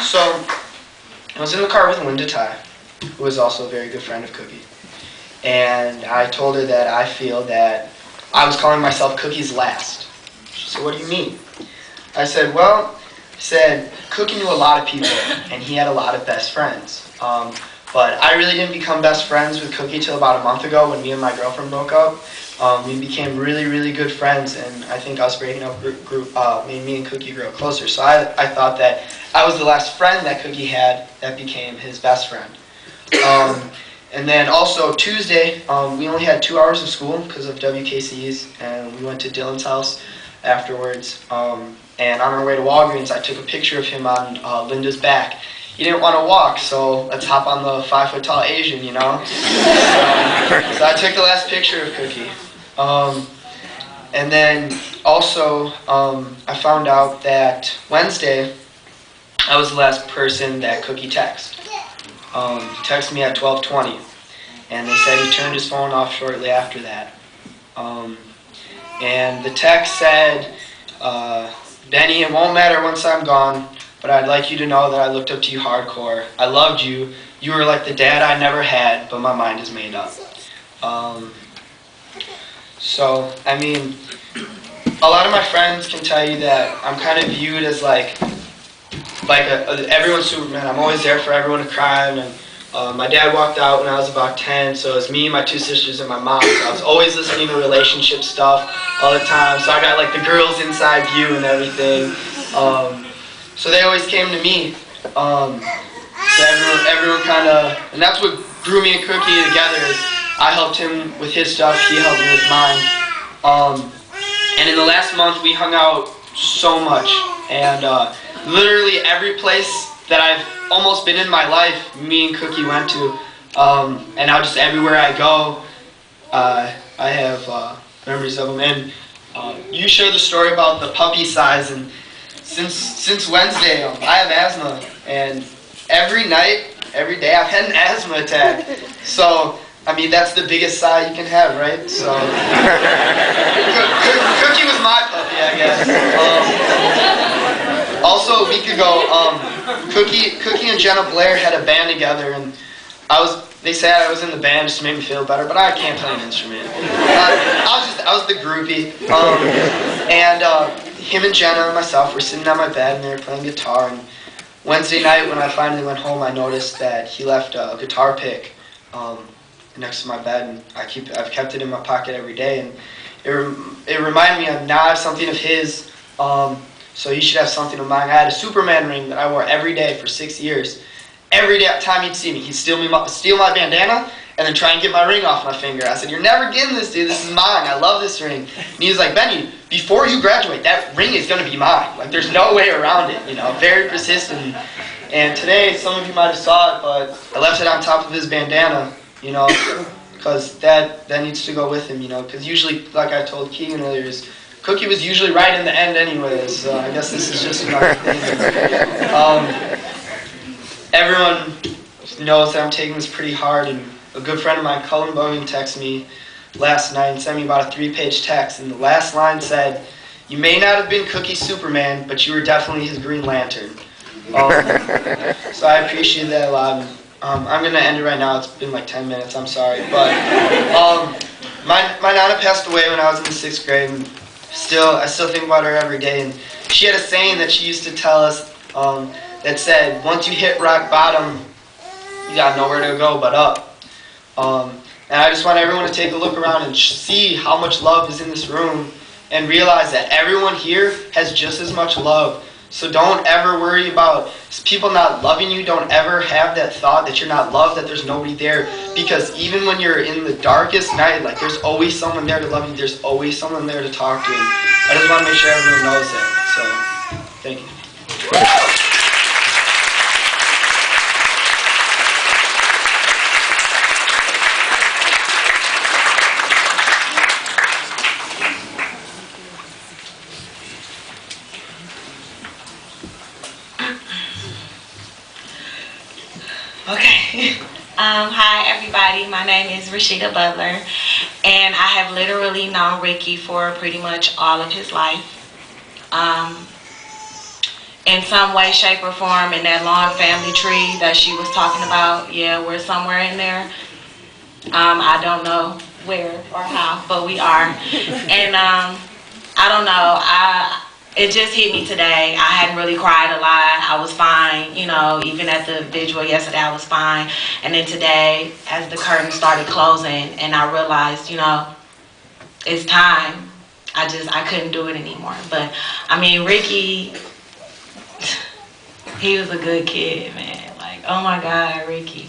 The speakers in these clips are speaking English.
So, I was in the car with Linda Ty, who was also a very good friend of Cookie. And I told her that I feel that I was calling myself Cookie's last. She said, what do you mean? I said, Cookie knew a lot of people, and he had a lot of best friends. But I really didn't become best friends with Cookie till about a month ago when me and my girlfriend broke up. We became really, really good friends, and I think us breaking up made me and Cookie grow closer. So I thought that I was the last friend that Cookie had that became his best friend. And then also Tuesday, we only had 2 hours of school because of WKCs, and we went to Dylan's house afterwards. And on our way to Walgreens, I took a picture of him on Linda's back. He didn't want to walk, so let's hop on the 5-foot-tall Asian, you know? So I took the last picture of Cookie. And then also, I found out that Wednesday, I was the last person that Cookie texted. He texted me at 12:20, and they said he turned his phone off shortly after that. And the text said, Benny, it won't matter once I'm gone, but I'd like you to know that I looked up to you hardcore. I loved you. You were like the dad I never had, but my mind is made up. So, I mean, a lot of my friends can tell you that I'm kind of viewed as like everyone's Superman. I'm always there for everyone to cry. And my dad walked out when I was about 10, so it was me, my 2 sisters, and my mom. So I was always listening to relationship stuff all the time. So I got like the girls' inside view and everything. So they always came to me. So everyone kind of, and that's what drew me and Cookie together. Is I helped him with his stuff, he helped me with mine. And in the last month, we hung out so much. And literally every place that I've almost been in my life, me and Cookie went to. And now just everywhere I go, I have memories of them. And you shared the story about the puppy size. And since Wednesday, I have asthma. And every night, every day, I've had an asthma attack. So, I mean, that's the biggest sigh you can have, right? So, Cookie was my puppy, I guess. Also, a week ago, Cookie and Jenna Blair had a band together, and they said I was in the band just to make me feel better, but I can't play an instrument. I was the groupie. And him and Jenna and myself were sitting on my bed, and they were playing guitar. And Wednesday night, when I finally went home, I noticed that he left a guitar pick next to my bed, and I've kept it in my pocket every day. And it reminded me of now I have something of his. So he should have something of mine. I had a Superman ring that I wore every day for 6 years. Every time he'd see me, he'd steal my bandana and then try and get my ring off my finger. I said, "You're never getting this, dude. This is mine. I love this ring." And he was like, "Benny, before you graduate, that ring is going to be mine. Like, there's no way around it." You know, very persistent. And today, some of you might have saw it, but I left it on top of his bandana, you know, because that needs to go with him, you know, because usually, like I told Keegan earlier, Cookie was usually right in the end anyways, so I guess this is just another thing. Everyone knows that I'm taking this pretty hard, and a good friend of mine, Cullen Bogan, texted me last night and sent me about a 3-page text, and the last line said, "You may not have been Cookie's Superman, but you were definitely his Green Lantern." So I appreciate that a lot. I'm going to end it right now. It's been like 10 minutes, I'm sorry. But my Nana passed away when I was in the 6th grade, and I still think about her every day. And she had a saying that she used to tell us that said, once you hit rock bottom, you got nowhere to go but up. And I just want everyone to take a look around and see how much love is in this room and realize that everyone here has just as much love. So don't ever worry about people not loving you. Don't ever have that thought that you're not loved, that there's nobody there. Because even when you're in the darkest night, like, there's always someone there to love you. There's always someone there to talk to. And I just want to make sure everyone knows that. So, thank you. Okay. Hi everybody, my name is Rashida Butler, and I have literally known Ricky for pretty much all of his life. in some way, shape, or form in that long family tree that she was talking about. Yeah, we're somewhere in there. I don't know where or how, but we are. And I don't know. It just hit me today. I hadn't really cried a lot. I was fine, you know, even at the vigil yesterday, I was fine. And then today, as the curtain started closing and I realized, you know, it's time. I couldn't do it anymore. But, I mean, Ricky, he was a good kid, man. Like, oh my God, Ricky.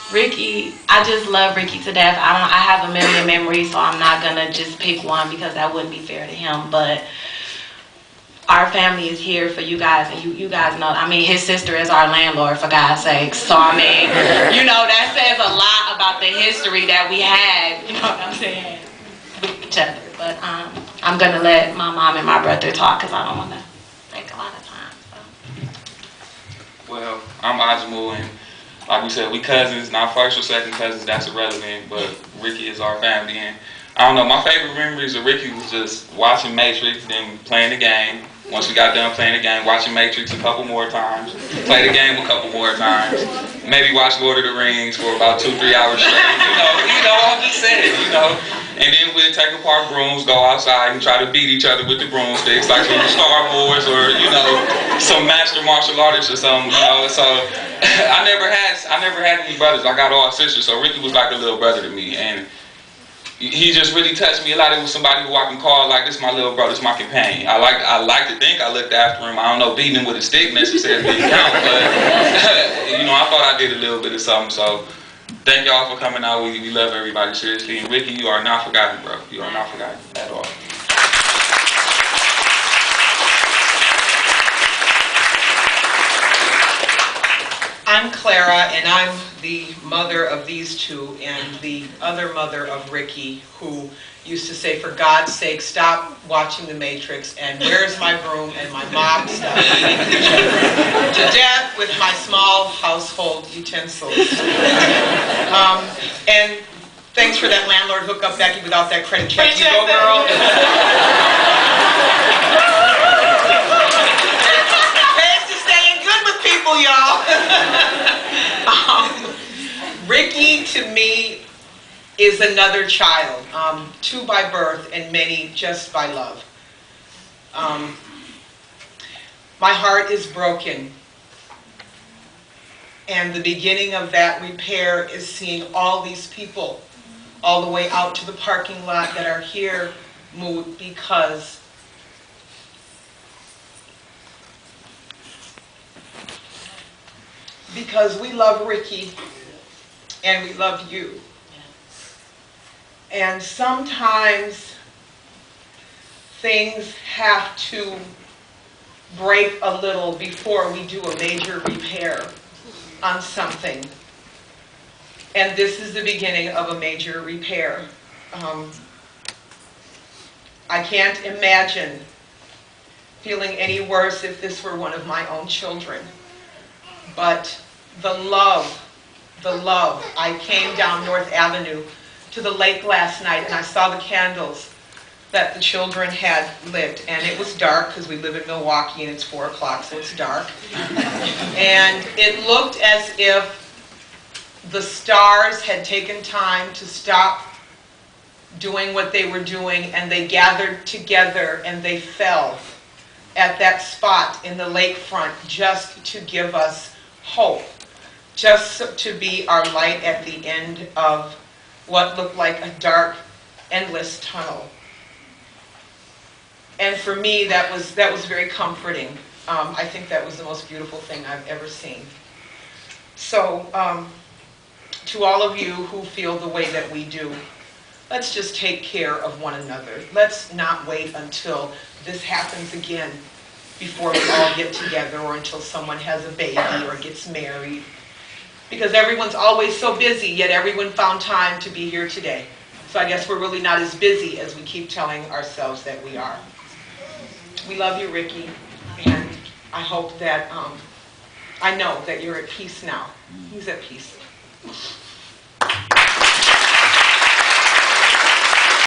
Ricky, I just love Ricky to death. I have a million memories, so I'm not gonna just pick one because that wouldn't be fair to him. But our family is here for you guys, and you guys know. I mean, his sister is our landlord, for God's sakes. So I mean, you know, that says a lot about the history that we had. You know what I'm saying, with each other. But I'm gonna let my mom and my brother talk because I don't want to take a lot of time. So. Well, I'm Ajmal, and like we said, we cousins, not first or second cousins, that's irrelevant, but Ricky is our family. And I don't know, my favorite memories of Ricky was just watching Matrix, then playing the game. Once we got done playing the game, watching Matrix a couple more times, play the game a couple more times, maybe watch Lord of the Rings for about 2-3 hours straight. You know, I'm just saying, you know. And then we'd take apart brooms, go outside and try to beat each other with the broomsticks, like some Star Wars or, you know, some master martial artists or something, you know. So I never had any brothers. I got all sisters, so Ricky was like a little brother to me. And he just really touched me a lot. It was somebody who I can call like, this is my little brother, this is my companion. I like to think I looked after him. I don't know, beating him with a stick necessarily didn't count, but you know, I thought I did a little bit of something. So thank y'all for coming out. We love everybody, seriously. And Ricky, you are not forgotten, bro. You are not forgotten at all. I'm Clara, and I'm the mother of these two and the other mother of Ricky, who used to say, for God's sake, stop watching The Matrix, and where's my broom and my mop, stop beating each other to death with my small household utensils. And thanks for that landlord hookup, Becky. Without that credit check, you go, girl. Thanks to staying good with people, y'all. Ricky, to me, is another child, 2 by birth and many just by love. My heart is broken, and the beginning of that repair is seeing all these people all the way out to the parking lot that are here moved because we love Ricky and we love you. And sometimes things have to break a little before we do a major repair on something. And this is the beginning of a major repair. I can't imagine feeling any worse if this were one of my own children. But the love, I came down North Avenue to the lake last night and I saw the candles that the children had lit, and it was dark because we live in Milwaukee and it's 4 o'clock, so it's dark. And it looked as if the stars had taken time to stop doing what they were doing, and they gathered together and they fell at that spot in the lakefront just to give us hope, just to be our light at the end of what looked like a dark, endless tunnel. And for me, that was very comforting. I think that was the most beautiful thing I've ever seen. So, to all of you who feel the way that we do, let's just take care of one another. Let's not wait until this happens again before we all get together, or until someone has a baby or gets married. Because everyone's always so busy, yet everyone found time to be here today. So I guess we're really not as busy as we keep telling ourselves that we are. We love you, Ricky, and I hope that, I know that you're at peace now. He's at peace.